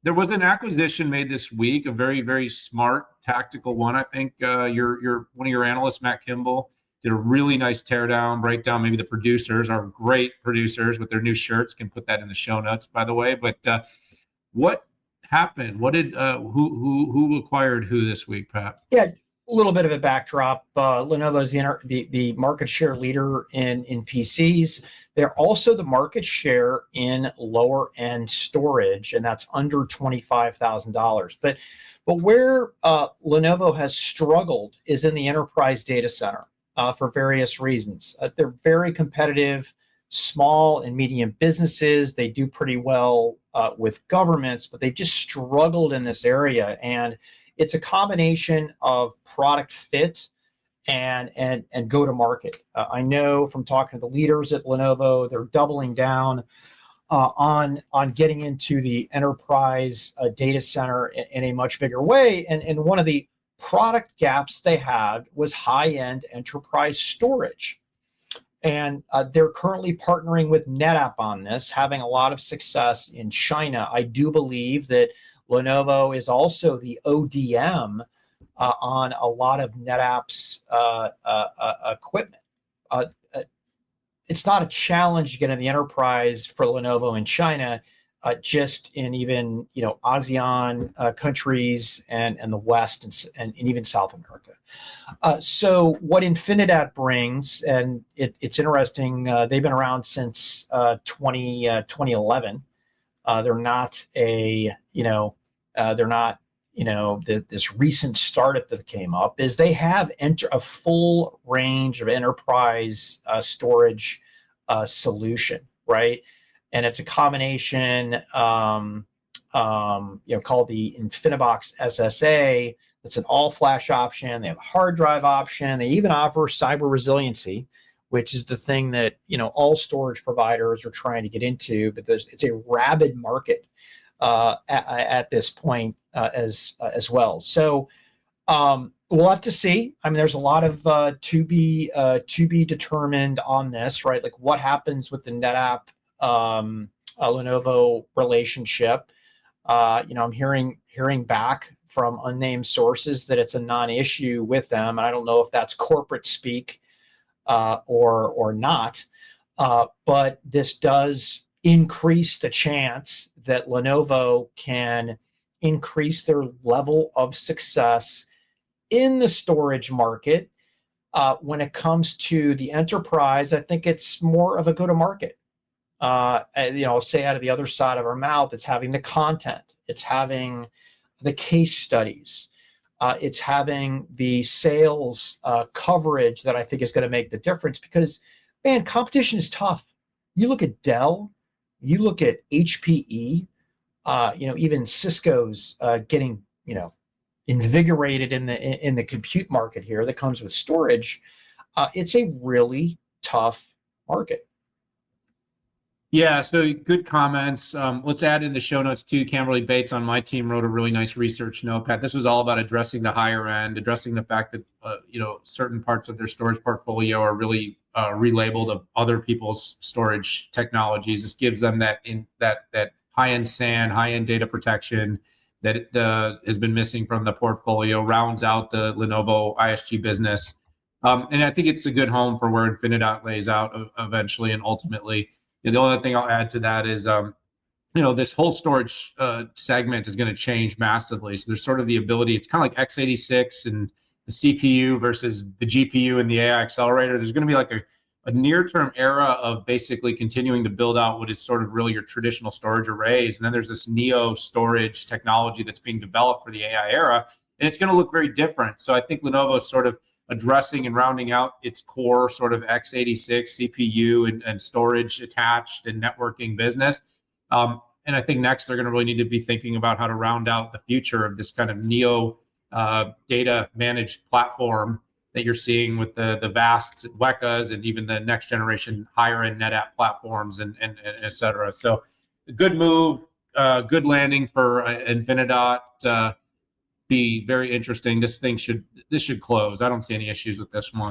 There was an acquisition made this week, a very, very smart tactical one. I think your one of your analysts, Matt Kimball, did a really nice teardown, breakdown. Maybe the producers, our great producers with their new shirts, can put that in the show notes, by the way. But what happened? What did who acquired who this week, Pat? Yeah, a little bit of a backdrop. Lenovo is the market share leader in PCs. They're also the market share in lower end storage, and that's under $25,000. But where Lenovo has struggled is in the enterprise data center for various reasons. They're very competitive, small and medium businesses. They do pretty well with governments, but they've just struggled in this area. And it's a combination of product fit and go to market. I know from talking to the leaders at Lenovo, they're doubling down on getting into the enterprise data center in a much bigger way. And one of the product gaps they had was high-end enterprise storage. And they're currently partnering with NetApp on this, having a lot of success in China. I do believe that Lenovo is also the ODM on a lot of NetApp's equipment. It's not a challenge to get in the enterprise for Lenovo in China, just in even ASEAN countries and the West and even South America. So what Infinidat brings, and it's interesting, they've been around since 2011. They're not this recent startup that came up. Is they have a full range of enterprise storage solution, right? And it's a combination, called the Infinibox SSA. It's an all-flash option. They have a hard drive option. They even offer cyber resiliency, which is the thing that all storage providers are trying to get into. But it's a rabid market at this point as well. So we'll have to see. I mean, there's a lot of to be determined on this, right? Like what happens with the NetApp Lenovo relationship. I'm hearing back from unnamed sources that it's a non-issue with them. I don't know if that's corporate speak or not, but this does increase the chance that Lenovo can increase their level of success in the storage market. When it comes to the enterprise, I think it's more of a go-to-market. I'll say out of the other side of our mouth, it's having the content, it's having the case studies, it's having the sales coverage that I think is going to make the difference. Because, man, competition is tough. You look at Dell, you look at HPE, even Cisco's getting invigorated in the compute market here that comes with storage. It's a really tough market. Yeah, so good comments. Let's add in the show notes too. Kimberly Bates on my team wrote a really nice research note. Pat, this was all about addressing the higher end, addressing the fact that certain parts of their storage portfolio are really relabeled of other people's storage technologies. This gives them that high-end SAN, high-end data protection that has been missing from the portfolio, rounds out the Lenovo ISG business. And I think it's a good home for where Infinidat lays out eventually and ultimately. The only thing I'll add to that is, this whole storage segment is going to change massively. So there's sort of the ability, it's kind of like x86 and the CPU versus the GPU and the AI accelerator. There's going to be like a near-term era of basically continuing to build out what is sort of really your traditional storage arrays. And then there's this neo storage technology that's being developed for the AI era, and it's going to look very different. So I think Lenovo is sort of addressing and rounding out its core sort of x86 CPU and storage attached and networking business. And I think next they're going to really need to be thinking about how to round out the future of this kind of neo data managed platform that you're seeing with the vast WECAs and even the next generation higher end NetApp platforms and et cetera. So a good move, good landing for Infinidat. Be very interesting. This should close. I don't see any issues with this one.